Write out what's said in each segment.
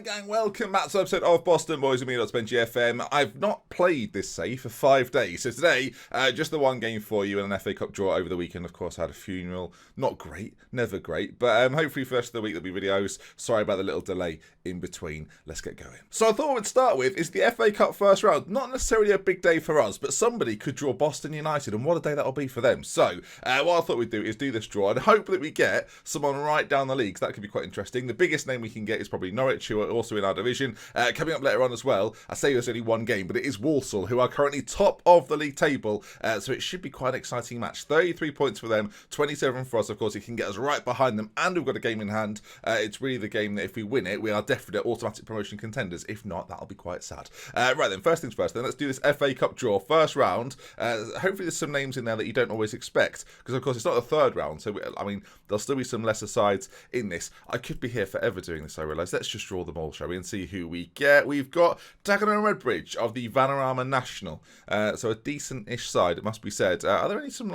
Gang, welcome back to episode of Boston Boys with me, that's Ben GFM. I've not played this save for 5 days, so today, just the one game for you and an FA Cup draw over the weekend. Of course, I had a funeral. Not great, never great, but hopefully first of the week there'll be videos. Sorry about the little delay in between. Let's get going. So I thought we'd start with is the FA Cup first round. Not necessarily a big day for us, but somebody could draw Boston United, and what a day that'll be for them. So what I thought we'd do is do this draw and hope that we get someone right down the leagues. That could be quite interesting. The biggest name we can get is probably Norwich, who are also in our division. Coming up later on as well, I say there's only one game, but it is Walsall, who are currently top of the league table, so it should be quite an exciting match. 33 points for them, 27 for us. Of course, it can get us right behind them, and we've got a game in hand. It's really the game that if we win it, we are definite automatic promotion contenders. If not, that'll be quite sad. Right then, first things first, then let's do this FA Cup draw. First round, hopefully there's some names in there that you don't always expect, because of course it's not the third round, so I mean, there'll still be some lesser sides in this. I could be here forever doing this, I realise. Let's just draw them all, shall we, and see who we get. We've got Dagenham and Redbridge of the Vanarama National. So a decent-ish side, it must be said. Are there any some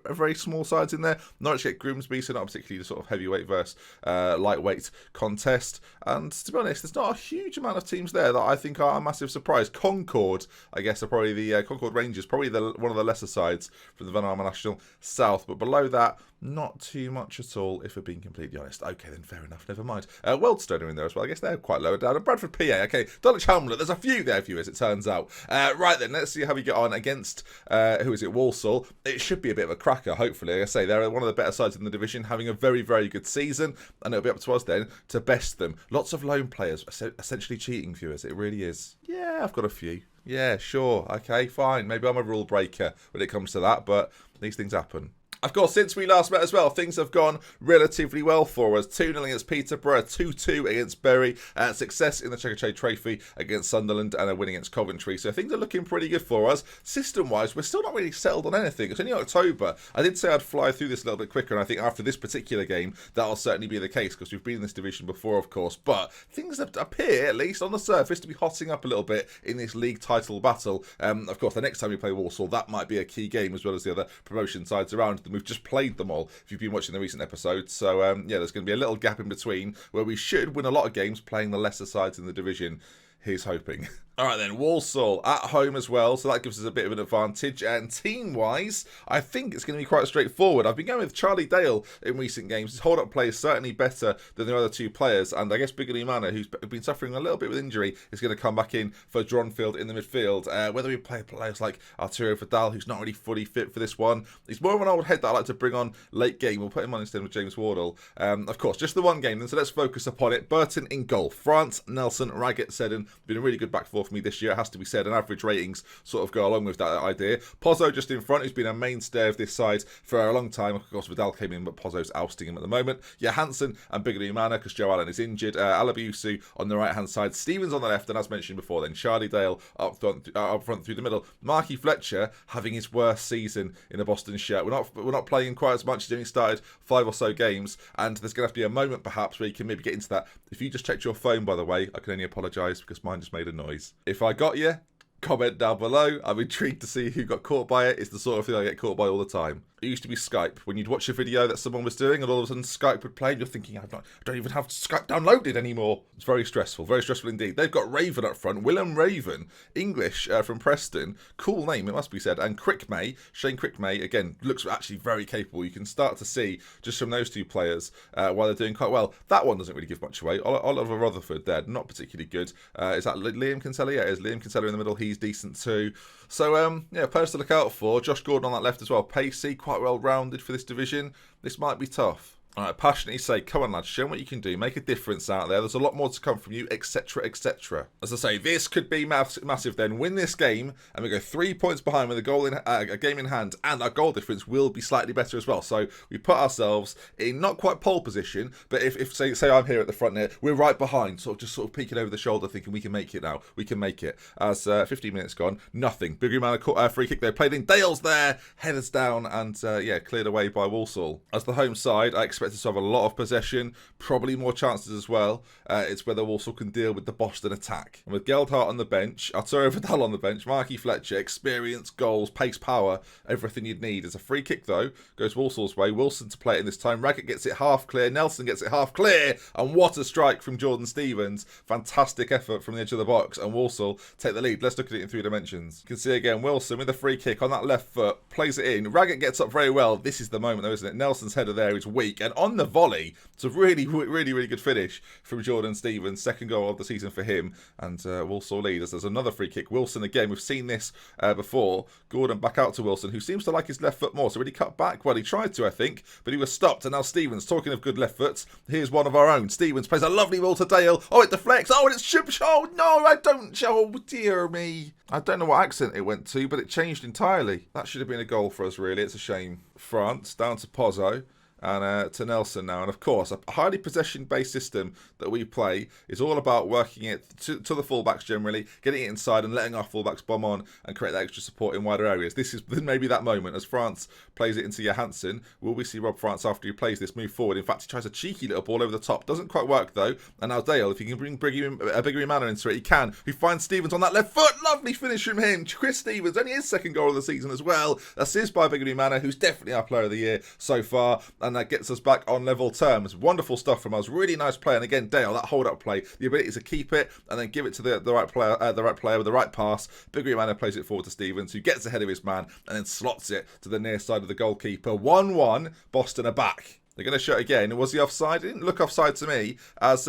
very small sides in there? Norwich get Grimsby, so not particularly the sort of heavyweight versus lightweight contest. And to be honest, there's not a huge amount of teams there that I think are a massive surprise. Concord, I guess, are probably the Concord Rangers, probably one of the lesser sides from the Vanarama National South. But below that, not too much at all, if we're being completely honest. Okay, then fair enough, never mind. Wealdstone are in there as well. I guess they're quite lower down. And Bradford PA, okay. Dulwich Hamlet, there's a few there for you, as it turns out. Right then, let's see how we get on against, who is it, Walsall. It should be a bit of a cracker, hopefully. Like I say, they're one of the better sides in the division, having a very, very good season. And it'll be up to us then to best them. Lots of loan players, essentially cheating viewers. It really is. Yeah, I've got a few. Yeah, sure. Okay, fine. Maybe I'm a rule breaker when it comes to that, but these things happen. Of course, since we last met as well, things have gone relatively well for us. 2-0 against Peterborough, 2-2 against Bury, success in the Checkatrade Trophy against Sunderland, and a win against Coventry. So things are looking pretty good for us. System-wise, we're still not really settled on anything. It's only October. I did say I'd fly through this a little bit quicker, and I think after this particular game, that'll certainly be the case, because we've been in this division before, of course. But things appear, at least on the surface, to be hotting up a little bit in this league title battle. Of course, the next time we play Walsall, that might be a key game, as well as the other promotion sides around. We've just played them all, if you've been watching the recent episodes. So, yeah, there's going to be a little gap in between where we should win a lot of games playing the lesser sides in the division. Here's hoping. All right then, Walsall at home as well, so that gives us a bit of an advantage. And team-wise, I think it's going to be quite straightforward. I've been going with Charlie Dale in recent games. His hold-up play is certainly better than the other two players, and I guess Biggley Manor, who's been suffering a little bit with injury, is going to come back in for Dronfield in the midfield. Whether we play players like Arturo Vidal, who's not really fully fit for this one. He's more of an old head that I like to bring on late game. We'll put him on instead of James Wardle. Of course, just the one game then, so let's focus upon it. Burton in goal. France, Nelson, Raggett, Seddon. Been a really good back four for me this year, it has to be said, and average ratings sort of go along with that idea. Pozzo just in front, who's been a mainstay of this side for a long time. Of course, Vidal came in, but Pozzo's ousting him at the moment. Johansson and Biggley Manor, because Joe Allen is injured. Alabiusu on the right-hand side. Stevens on the left, and as mentioned before, then Charlie Dale up front through the middle. Marky Fletcher having his worst season in a Boston shirt. We're not playing quite as much. He's only started 5 or so games, and there's going to have to be a moment perhaps where you can maybe get into that. If you just checked your phone, by the way, I can only apologise because mine just made a noise. If I got you, comment down below. I'm intrigued to see who got caught by it. It's the sort of thing I get caught by all the time. It used to be Skype. When you'd watch a video that someone was doing and all of a sudden Skype would play and you're thinking, I don't even have Skype downloaded anymore. It's very stressful indeed. They've got Raven up front. Willem Raven, English from Preston. Cool name, it must be said. And Crickmay, Shane Crickmay, again, looks actually very capable. You can start to see just from those two players why they're doing quite well. That one doesn't really give much away. Oliver Rutherford there, not particularly good. Is that Liam Kinsella? Yeah, it is Liam Kinsella in the middle. He's decent too. So, yeah, players to look out for. Josh Gordon on that left as well. Pacey, quite well rounded for this division. This might be tough. All right, passionately say, come on lads, show them what you can do, make a difference out there. There's a lot more to come from you, etc, etc. As I say, this could be massive then. Win this game, and we go 3 points behind with a game in hand, and our goal difference will be slightly better as well. So we put ourselves in not quite pole position, but if say I'm here at the front there, we're right behind, sort of peeking over the shoulder, thinking we can make it now. We can make it. As 15 minutes gone, nothing. Biggley Manor free kick there, played in. Dale's there, headers down, and yeah, cleared away by Walsall. As the home side, I expect expect us to have a lot of possession, probably more chances as well. It's whether Walsall can deal with the Boston attack. And with Geldhart on the bench, Arturo Vidal on the bench, Marky Fletcher, experience, goals, pace, power, everything you'd need. It's a free kick though, goes Walsall's way. Wilson to play it in this time. Raggett gets it half clear, Nelson gets it half clear, and what a strike from Jordan Stevens. Fantastic effort from the edge of the box, and Walsall take the lead. Let's look at it in 3 dimensions. You can see again, Wilson with a free kick on that left foot, plays it in. Raggett gets up very well. This is the moment though, isn't it? Nelson's header there is weak, and on the volley, it's a really good finish from Jordan Stevens. Second goal of the season for him, and Walsall lead as there's another free kick. Wilson again, we've seen this before. Gordon back out to Wilson, who seems to like his left foot more, so really cut back. Well, he tried to, I think, but he was stopped, and now Stevens, talking of good left foots, here's one of our own. Stevens plays a lovely ball to Dale. Oh, it deflects. Oh, and it's oh no, I don't. Oh dear me. I don't know what accent it went to, but it changed entirely. That should have been a goal for us, really. It's a shame. France down to Pozzo. And to Nelson now. And of course, a highly possession-based system that we play is all about working it to the fullbacks generally, getting it inside and letting our fullbacks bomb on and create that extra support in wider areas. This is maybe that moment as France plays it into Johansson. Will we see Rob France after he plays this move forward? In fact, he tries a cheeky little ball over the top. Doesn't quite work though. And now Dale, if he can bring Biggery Manor into it, he can. He finds Stevens on that left foot. Lovely finish from him. Chris Stevens, only his second goal of the season as well. Assist by Biggery Manor, who's definitely our player of the year so far. And that gets us back on level terms. Wonderful stuff from us. Really nice play. And again, Dale, that hold-up play, the ability to keep it and then give it to the right player with the right pass. Biggery Manor plays it forward to Stevens, who gets ahead of his man and then slots it to the near side of the goalkeeper. 1-1. Boston are back. They're going to show it again. Was he offside? It didn't look offside to me, as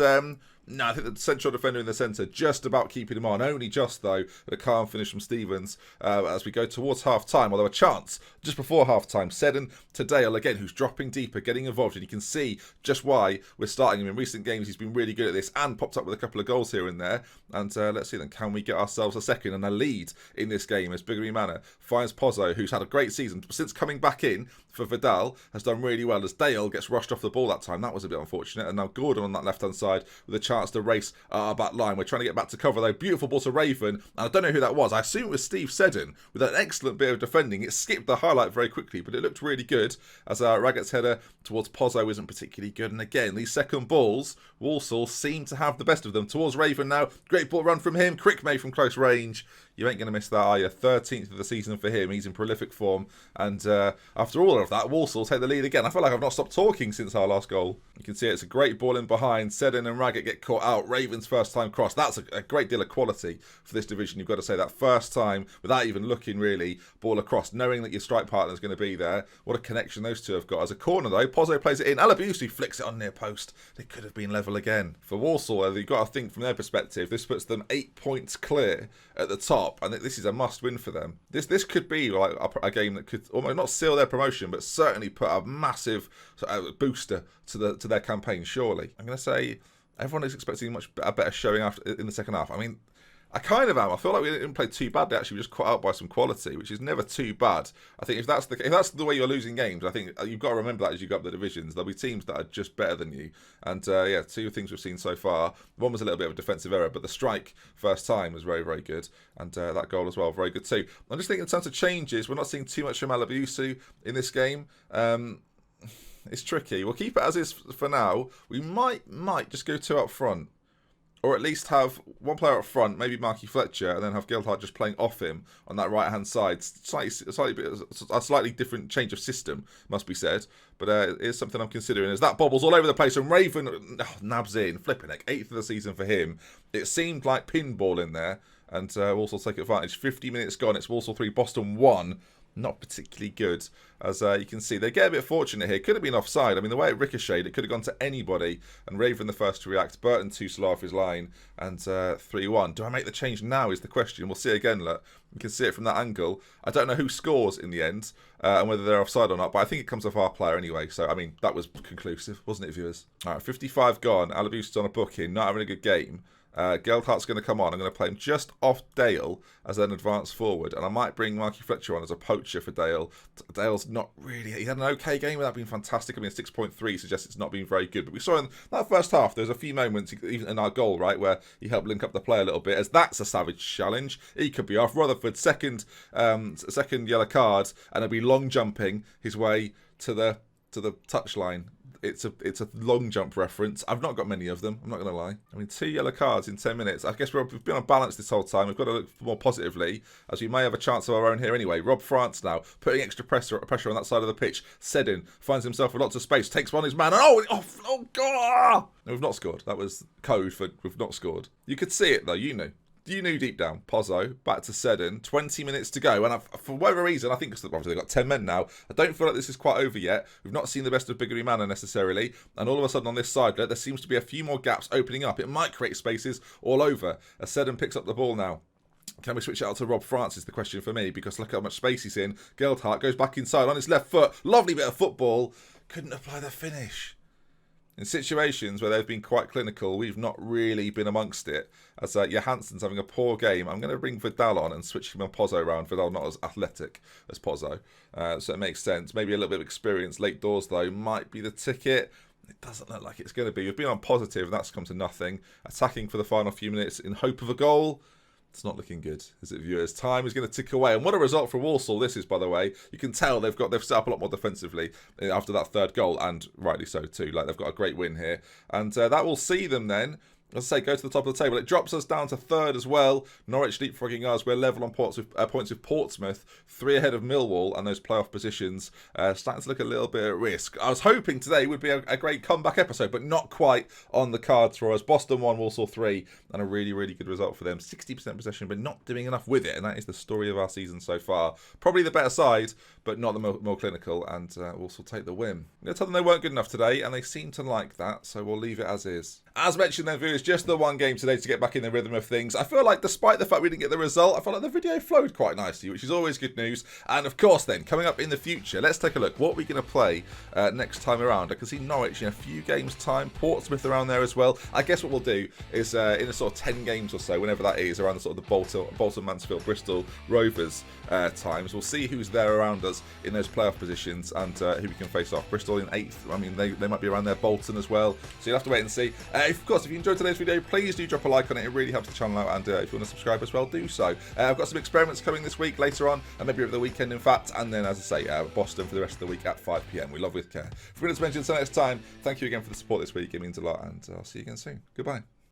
no, I think the central defender in the centre just about keeping him on. Only just, though, at a calm finish from Stevens as we go towards half-time. Although a chance just before half-time. Seddon to Dale, again, who's dropping deeper, getting involved. And you can see just why we're starting him. In recent games, he's been really good at this and popped up with a couple of goals here and there. And let's see then, can we get ourselves a second and a lead in this game as Biggery Manor finds Pozzo, who's had a great season since coming back in for Vidal, has done really well as Dale gets rushed off the ball that time. That was a bit unfortunate. And now Gordon on that left-hand side with a chance to race our back line. We're trying to get back to cover though. Beautiful ball to Raven. And I don't know who that was. I assume it was Steve Seddon with an excellent bit of defending. It skipped the highlight very quickly, but it looked really good as Raggett's header towards Pozzo isn't particularly good. And again, these second balls, Walsall seem to have the best of them. Towards Raven now. Great ball run from him. Quick made from close range. You ain't going to miss that, are you? 13th of the season for him. He's in prolific form. And after all of that, Walsall take the lead again. I feel like I've not stopped talking since our last goal. You can see it's a great ball in behind. Seddon and Raggett get caught out. Raven's first time cross. That's a great deal of quality for this division. You've got to say that first time, without even looking really, ball across, knowing that your strike partner is going to be there. What a connection those two have got. As a corner though, Pozzo plays it in. Alabusi flicks it on near post. They could have been level again. For Walsall, you've got to think from their perspective, this puts them 8 points clear at the top, and this is a must-win for them. This could be like a game that could almost not seal their promotion, but certainly put a massive booster to their campaign. Surely, I'm going to say everyone is expecting a better showing in the second half. I mean, I kind of am. I feel like we didn't play too badly. Actually, we just caught out by some quality, which is never too bad. I think if that's the way you're losing games, I think you've got to remember that as you go up the divisions. There'll be teams that are just better than you. And yeah, 2 things we've seen so far. One was a little bit of a defensive error, but the strike first time was very, very good. And that goal as well, very good too. I'm just thinking in terms of changes, we're not seeing too much from Alabusi in this game. It's tricky. We'll keep it as is for now. We might just go 2 up front. Or at least have one player up front, maybe Marky Fletcher, and then have Geldhart just playing off him on that right-hand side. A slightly different change of system, must be said. But it is something I'm considering. As that bobbles all over the place, and Raven nabs in. Flipping heck, 8th of the season for him. It seemed like pinball in there, and Walsall take advantage. 50 minutes gone, it's Walsall 3, Boston 1. Not particularly good, as you can see. They get a bit fortunate here. Could have been offside. I mean, the way it ricocheted, it could have gone to anybody. And Raven the first to react. Burton too slow off his line. And 3-1. Do I make the change now is the question. We'll see again, look. You can see it from that angle. I don't know who scores in the end and whether they're offside or not, but I think it comes off our player anyway. So, I mean, that was conclusive, wasn't it, viewers? All right, 55 gone. Alabusi's on a booking, not having a good game. Geldhart's going to come on. I'm going to play him just off Dale as an advance forward, and I might bring Marky Fletcher on as a poacher for Dale. Dale's not really... He had an okay game without being fantastic. I mean, 6.3 suggests it's not been very good, but we saw in that first half, there's a few moments, even in our goal, right, where he helped link up the play a little bit, as that's a savage challenge. He could be off. Rutherford, second yellow card, and he'll be long jumping his way to the touchline. It's a long jump reference. I've not got many of them. I'm not going to lie. I mean, 2 yellow cards in 10 minutes. I guess we've been on balance this whole time. We've got to look more positively, as we may have a chance of our own here anyway. Rob France now putting extra pressure on that side of the pitch. Sedin finds himself with lots of space, takes on his man, and oh God! No, we've not scored. That was code for we've not scored. You could see it though. You knew deep down. Pozzo, back to Sedin, 20 minutes to go. And for whatever reason, I think it's obviously they've got 10 men now. I don't feel like this is quite over yet. We've not seen the best of Biggery Manor necessarily. And all of a sudden on this side, there seems to be a few more gaps opening up. It might create spaces all over. As Sedin picks up the ball now. Can we switch it out to Rob France is the question for me, because look how much space he's in. Geldhart goes back inside on his left foot. Lovely bit of football. Couldn't apply the finish. In situations where they've been quite clinical, we've not really been amongst it. As Johansson's having a poor game, I'm going to bring Vidal on and switch him on Pozzo around. Vidal not as athletic as Pozzo, so it makes sense. Maybe a little bit of experience late doors, though, might be the ticket. It doesn't look like it's going to be. We've been on positive, and that's come to nothing. Attacking for the final few minutes in hope of a goal. It's not looking good, is it, viewers? Time is going to tick away. And what a result for Walsall this is, by the way. You can tell they've set up a lot more defensively after that third goal, and rightly so too. Like, they've got a great win here. And that will see them then, as I say, go to the top of the table. It drops us down to third as well. Norwich leapfrogging us. We're level on points with Portsmouth, 3 ahead of Millwall, and those playoff positions starting to look a little bit at risk. I was hoping today would be a great comeback episode, but not quite on the cards for us. Boston 1, Walsall 3, and a really, really good result for them. 60% possession, but not doing enough with it, and that is the story of our season so far. Probably the better side, but not the more clinical, and Walsall take the win. I'm going to tell them they weren't good enough today, and they seem to like that, so we'll leave it as is. As mentioned then, viewers, just the one game today to get back in the rhythm of things. I feel like, despite the fact we didn't get the result, I felt like the video flowed quite nicely, which is always good news. And of course then, coming up in the future, let's take a look. What are we going to play next time around? I can see Norwich in a few games' time, Portsmouth around there as well. I guess what we'll do is in a sort of 10 games or so, whenever that is, around the sort of the Bolton, Mansfield, Bristol Rovers times, we'll see who's there around us in those playoff positions and who we can face off. Bristol in 8th. I mean, they might be around there. Bolton as well. So you'll have to wait and see. Of course, if you enjoyed today's video, please do drop a like on it. It really helps the channel out, and if you want to subscribe as well, do so. I've got some experiments coming this week later on, and maybe over the weekend, in fact, and then, as I say, Boston for the rest of the week at 5 PM. We love with care. If we're going to mention until next time, thank you again for the support this week. It means a lot, and I'll see you again soon. Goodbye.